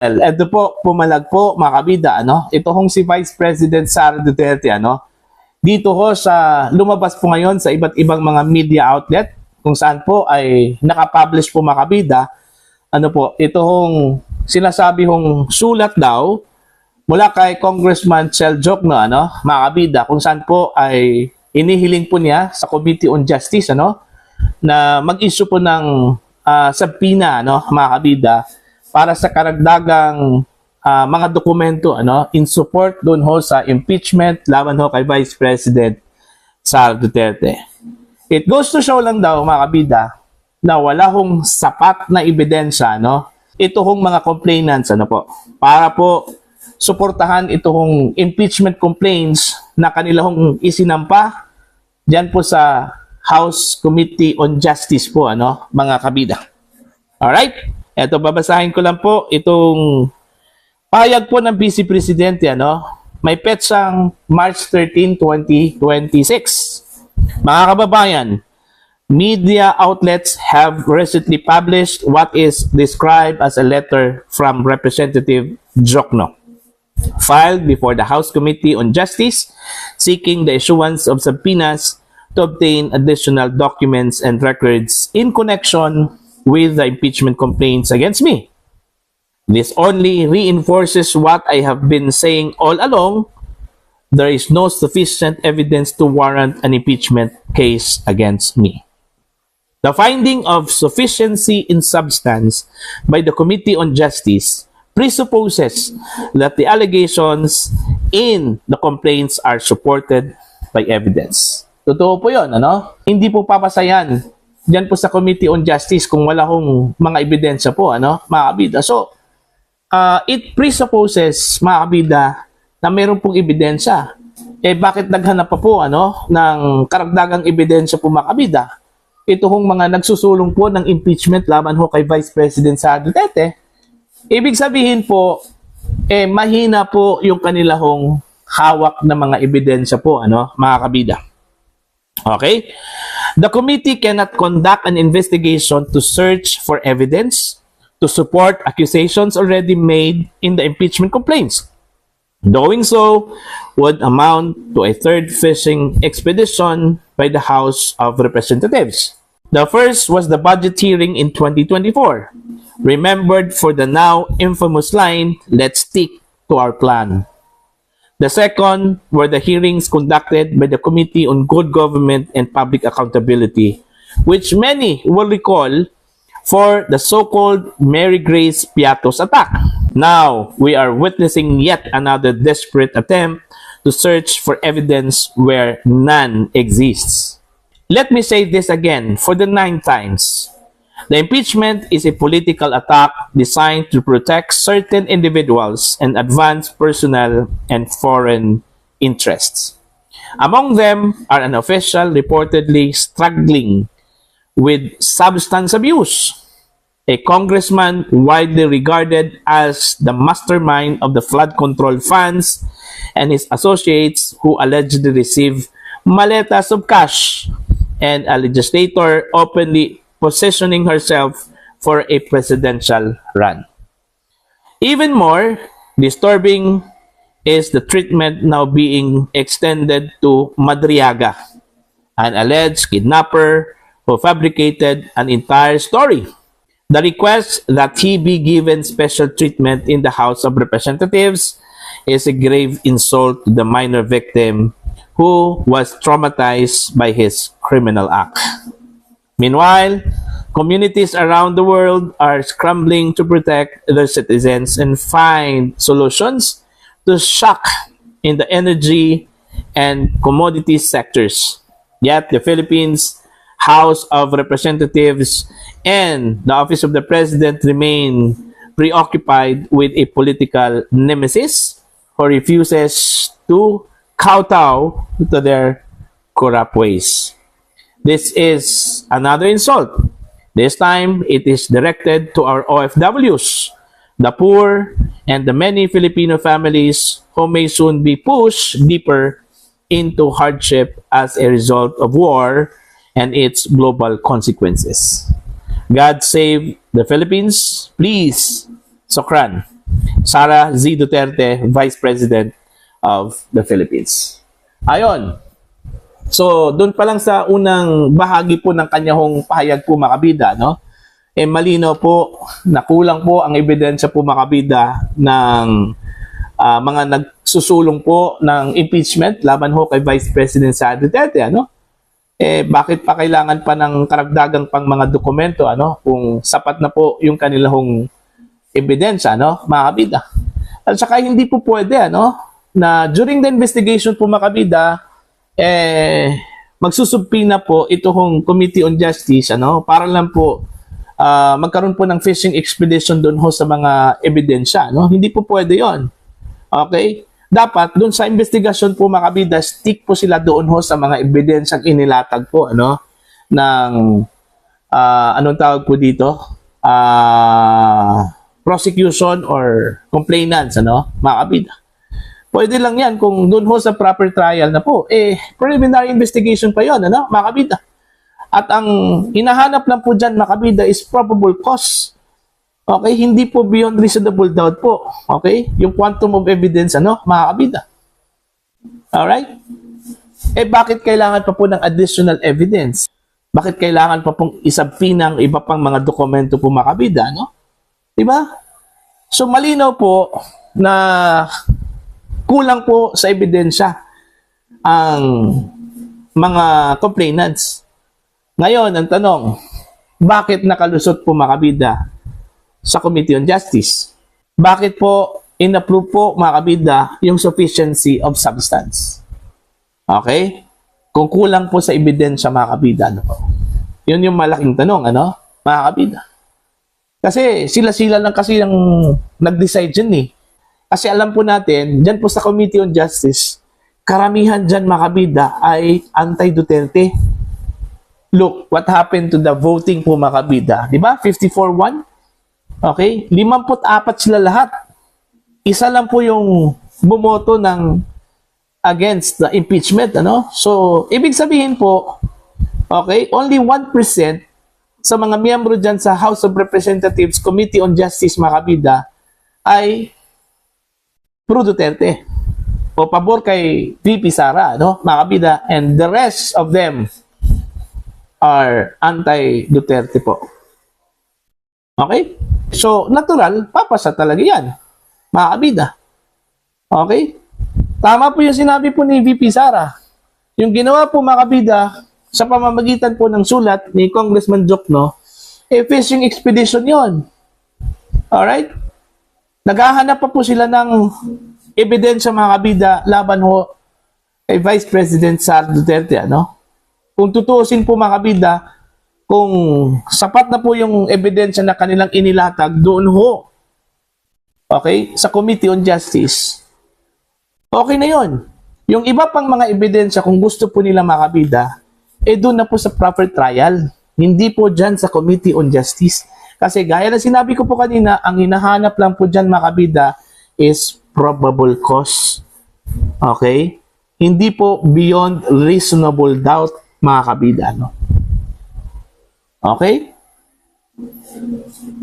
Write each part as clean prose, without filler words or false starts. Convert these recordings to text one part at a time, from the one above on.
Ito po, pumalag po mga kabida, ano? Ito hong si Vice President Sara Duterte, ano? Dito ho sa lumabas po ngayon sa iba't ibang mga media outlet kung saan po ay nakapublish po mga kabida. Ano po, ito hong sinasabi hong sulat daw mula kay Congressman Chel Jokno, ano? Mga kabida, kung saan po ay inihiling po niya sa Committee on Justice, ano? Na mag-issue po ng subpoena, ano? Mga kabida, para sa karagdagang mga dokumento in support doon ho sa impeachment laban ho kay Vice President Sara Duterte. It goes to show lang daw mga kabida na wala hong sapat na ebidensya ito hong mga complainants para po suportahan ito hong impeachment complaints na kanila hong isinampa diyan po sa House Committee on Justice po mga kabida. Alright? Ito, babasahin ko lang po itong pahayag po ng Vice Presidente, may petsang March 13, 2026. Mga kababayan, media outlets have recently published what is described as a letter from Representative Jokno, filed before the House Committee on Justice, seeking the issuance of subpoenas to obtain additional documents and records in connection with the impeachment complaints against me. This only reinforces what I have been saying all along. There is no sufficient evidence to warrant an impeachment case against me. The finding of sufficiency in substance by the Committee on Justice presupposes that the allegations in the complaints are supported by evidence. Totoo po yun, Hindi po papasayan diyan po sa Committee on Justice kung wala hong mga ebidensya po, mga kabida. So, it presupposes, mga kabida, na meron pong ebidensya. Bakit naghanap pa po, ng karagdagang ebidensya po, mga kabida? Ito hong mga nagsusulong po ng impeachment laban ho kay Vice President Sara Duterte. Ibig sabihin po, mahina po yung kanila hong hawak na mga ebidensya po, mga kabida. Okay? The committee cannot conduct an investigation to search for evidence to support accusations already made in the impeachment complaints. Doing so would amount to a third fishing expedition by the House of Representatives. The first was the budget hearing in 2024, remembered for the now infamous line, "Let's stick to our plan." The second were the hearings conducted by the Committee on Good Government and Public Accountability, which many will recall for the so-called Mary Grace Piatos attack. Now, we are witnessing yet another desperate attempt to search for evidence where none exists. Let me say this again for the 9th times. The impeachment is a political attack designed to protect certain individuals and advance personal and foreign interests. Among them are an official reportedly struggling with substance abuse, a congressman widely regarded as the mastermind of the flood control funds, and his associates who allegedly received maletas of cash, and a legislator openly positioning herself for a presidential run. Even more disturbing is the treatment now being extended to Madriaga, an alleged kidnapper who fabricated an entire story. The request that he be given special treatment in the House of Representatives is a grave insult to the minor victim who was traumatized by his criminal act. Meanwhile, communities around the world are scrambling to protect their citizens and find solutions to shock in the energy and commodities sectors. Yet the Philippines House of Representatives and the Office of the President remain preoccupied with a political nemesis who refuses to kowtow to their corrupt ways. This is another insult. This time, it is directed to our OFWs, the poor, and the many Filipino families who may soon be pushed deeper into hardship as a result of war and its global consequences. God save the Philippines. Please, Sokran. Sara Z. Duterte, Vice President of the Philippines. Ayon. So, doon pa lang sa unang bahagi po ng kanyang pahayag po mga kabida, no? Malinaw po na kulang po ang ebidensya po mga kabida ng mga nagsusulong po ng impeachment laban ho kay Vice President Sara Duterte, ano? Bakit pa kailangan pa ng karagdagang pang mga dokumento, ano? Kung sapat na po yung kanilang ebidensya, no? Mga kabida. At saka hindi po pwede, ano? Na during the investigation po mga kabida, magsusubpina po itong Committee on Justice, ano? Para lang po magkaroon po ng fishing expedition doon ho sa mga ebidensya, no? Hindi po pwede yon. Okay? Dapat doon sa investigasyon po mga kabida, stick po sila doon ho sa mga ebidensyang inilatag po, ano? Ng anong tawag po dito? Prosecution or complainants, ano? Mga kabida. Pwede lang yan kung doon ho sa proper trial na po. Preliminary investigation pa yon, ano? Mga kabida. At ang hinahanap lang po dyan, mga kabida, is probable cause. Okay? Hindi po beyond reasonable doubt po. Okay? Yung quantum of evidence, ano? Mga kabida. Alright? Bakit kailangan pa po ng additional evidence? Bakit kailangan pa pong isubpoena ng iba pang mga dokumento po, mga kabida, no? Diba? So, malinaw po na kulang po sa ebidensya ang mga complainants. Ngayon, ang tanong, bakit nakalusot po mga kabida sa Committee on Justice? Bakit po in-approve po mga kabida yung sufficiency of substance? Okay? Kung kulang po sa ebidensya mga kabida, ano po? Yun yung malaking tanong, ano? Mga kabida. Kasi sila-sila lang kasi ang nag-decide dyan eh. Kasi alam po natin, dyan po sa Committee on Justice, karamihan dyan mga kabida ay anti-Duterte. Look, what happened to the voting po mga kabida? Diba? 54-1? Okay? 54 sila lahat. Isa lang po yung bumoto ng against the impeachment, ano? So, ibig sabihin po, okay, only 1% sa mga miyembro dyan sa House of Representatives Committee on Justice mga kabida ay pro Duterte o pabor kay VP Sara, no? Mga kabida, and the rest of them are anti-Duterte po. Okay? So, natural, papasa talaga yan. Mga kabida. Okay? Tama po yung sinabi po ni VP Sara. Yung ginawa po mga kabida sa pamamagitan po ng sulat ni Congressman Jokno, fishing expedition yon. Alright? Naghahanap pa po sila ng ebidensya mga kabida laban ho kay Vice President Sara Duterte, ano? Kung tutuusin po mga kabida, kung sapat na po yung ebidensya na kanilang inilatag doon ho, okay, sa Committee on Justice, okay na yon. Yung iba pang mga ebidensya, kung gusto po nila mga kabida, doon na po sa proper trial. Hindi po dyan sa Committee on Justice. Kasi gaya na sinabi ko po kanina, ang hinahanap lang po dyan mga kabida is probable cause. Okay? Hindi po beyond reasonable doubt mga kabida, no? Okay?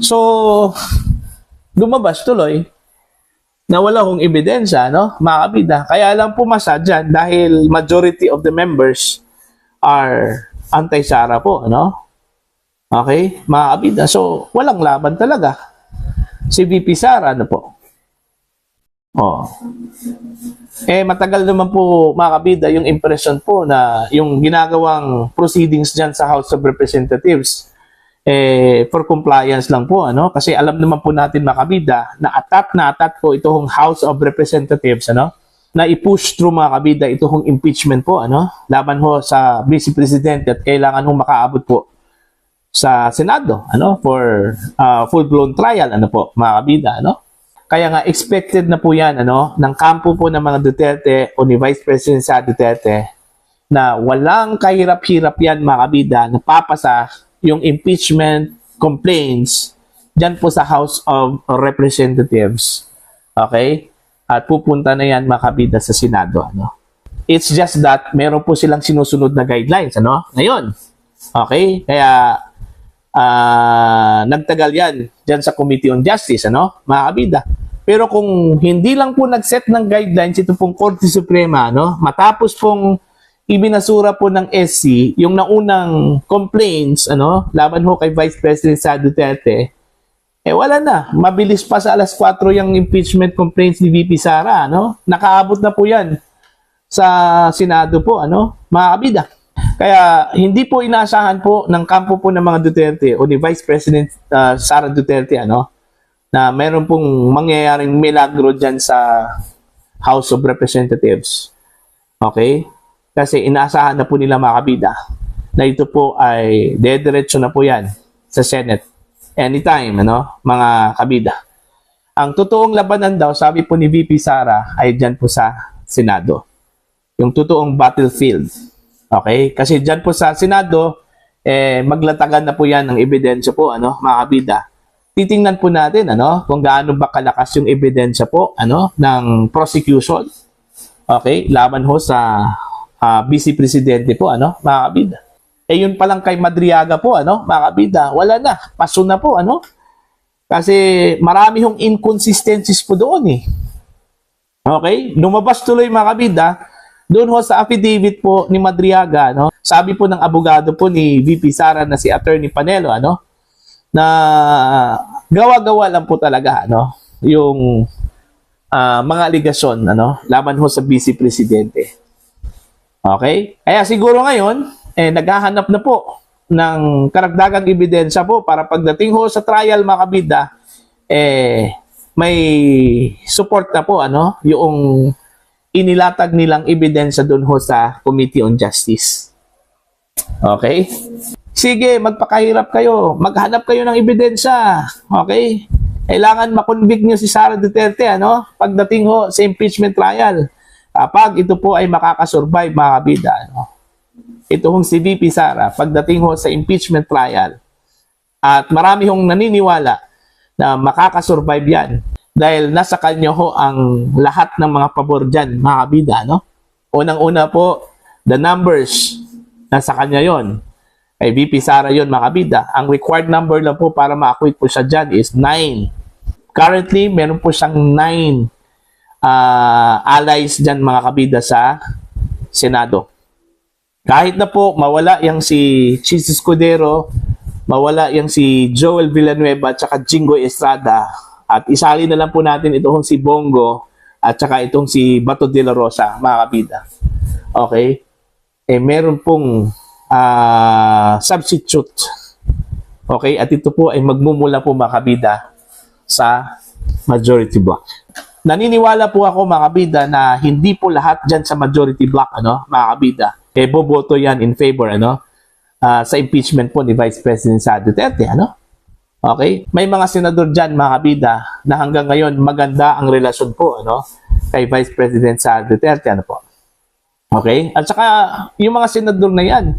So, lumabas tuloy na wala hong ebidensya, no? Mga kabida. Kaya lang pumasa dyan dahil majority of the members are anti-Sara po, ano? Okay? Mga kabida. So, walang laban talaga. Si VP Sara, ano po? Oh. Matagal naman po, mga kabida, yung impression po na yung ginagawang proceedings dyan sa House of Representatives for compliance lang po, ano? Kasi alam naman po natin, mga kabida, na atat po itong House of Representatives, ano? Na i-push through mga kabida itong impeachment po, ano? Laban ho sa Vice President at kailangan hong makaabot po sa Senado, ano? For full-blown trial, ano po, mga kabida, ano? Kaya nga, expected na po yan, ano, ng kampo po ng mga Duterte o ni Vice President Sara Duterte na walang kahirap-hirap yan, mga kabida, na papasa yung impeachment complaints dyan po sa House of Representatives. Okay? At pupunta na yan, mga kabida, sa Senado, ano. It's just that meron po silang sinusunod na guidelines, ano, ngayon. Okay? Kaya, nagtagal yan dyan sa Committee on Justice, ano, mga kabida. Pero kung hindi lang po nag-set ng guidelines ito pong Korte Suprema, no, matapos pong ibinasura po ng SC yung naunang complaints laban ho kay Vice President Sara Duterte, wala na. Mabilis pa sa alas 4 yung impeachment complaints ni VP Sara, nakaabot na po yan sa Senado po, mga kabida. Kaya hindi po inaasahan po ng kampo po ng mga Duterte o ni Vice President Sara Duterte na meron pong mangyayaring milagro dyan sa House of Representatives. Okay? Kasi inaasahan na po nila mga kabida na ito po ay dediretso na po yan sa Senate anytime, mga kabida. Ang totoong labanan daw, sabi po ni VP Sara, ay dyan po sa Senado. Yung totoong battlefield. Okay? Kasi dyan po sa Senado, maglatagan na po yan ng ebidensya po, mga kabida. Titingnan po natin kung gaano ba kalakas yung ebidensya po ng prosecution. Okay? Laban ho sa Vice Presidente po, mga kabida. Yun pa lang kay Madriaga po, mga kabida. Wala na. Paso na po, Kasi marami hong inconsistencies po doon Okay? Lumabas tuloy mga kabida, doon ho sa affidavit po ni Madriaga, sabi po ng abogado po ni VP Sara na si Attorney Panelo, na gawa-gawa lang po talaga yung mga aligasyon laban ho sa Vice Presidente. Okay? Kaya siguro ngayon naghahanap na po ng karagdagang ebidensya po para pagdating ho sa trial mga kabida may support na po yung inilatag nilang ebidensya doon ho sa Committee on Justice. Okay? Sige, magpakahirap kayo. Maghanap kayo ng ebidensya. Okay? Kailangan makonvict nyo si Sara Duterte, pagdating ho sa impeachment trial. Kapag ito po ay makakasurvive, mga kabida, Ito hong si VP Sara, pagdating ho sa impeachment trial, at marami hong naniniwala na makakasurvive yan dahil nasa kanya ho ang lahat ng mga pabor dyan, mga kabida, Unang-una po, the numbers, nasa kanya yon. Kay VP Sara yun, mga kabida. Ang required number lang po para ma-acquit po siya dyan is 9. Currently, meron po siyang 9 allies dyan, mga kabida, sa Senado. Kahit na po mawala yung si Chis Escudero, mawala yung si Joel Villanueva at saka Jingo Estrada, at isali na lang po natin itong si Bongo at saka itong si Bato de la Rosa, mga kabida. Okay? Meron pong substitute. Okay? At ito po ay magmumula po, mga kabida, sa majority block. Naniniwala po ako, mga kabida, na hindi po lahat dyan sa majority block, mga kabida, boboto yan in favor, sa impeachment po ni Vice President Sara Duterte, Okay? May mga senador dyan, mga kabida, na hanggang ngayon maganda ang relasyon po, kay Vice President Sara Duterte, po. Okay? At saka, yung mga senador na yan,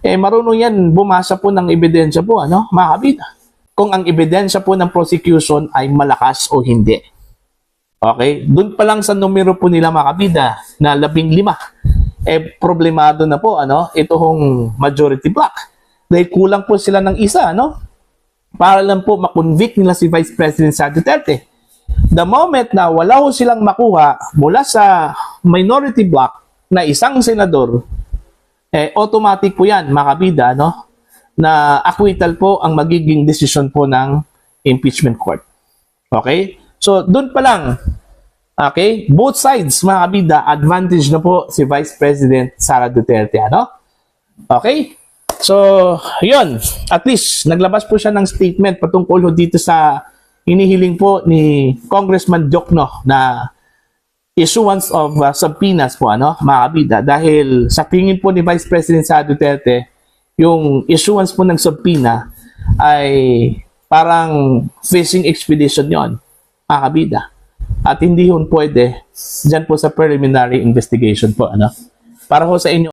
marunong yan bumasa po ng ebidensya po, mga kabida. Kung ang ebidensya po ng prosecution ay malakas o hindi. Okay? Doon pa lang sa numero po nila, mga kabida, na 15, problemado na po, ito hong majority block. Dahil kulang po sila ng isa, para lang po makonvict nila si Vice President Sara Duterte. The moment na wala ho silang makuha mula sa minority block na isang senador, automatic po yan, mga kabida, na acquittal po ang magiging desisyon po ng impeachment court. Okay? So, doon pa lang, okay, both sides, mga kabida, advantage na po si Vice President Sara Duterte, Okay? So, yun. At least, naglabas po siya ng statement patungkol dito sa hinihiling po ni Congressman Diokno na issuance of subpoenas po, mga kabida. Dahil sa tingin po ni Vice President Sara Duterte, yung issuance po ng subpoena ay parang fishing expedition yon, mga kabida. At hindi yun pwede dyan po sa preliminary investigation po, para ho sa inyo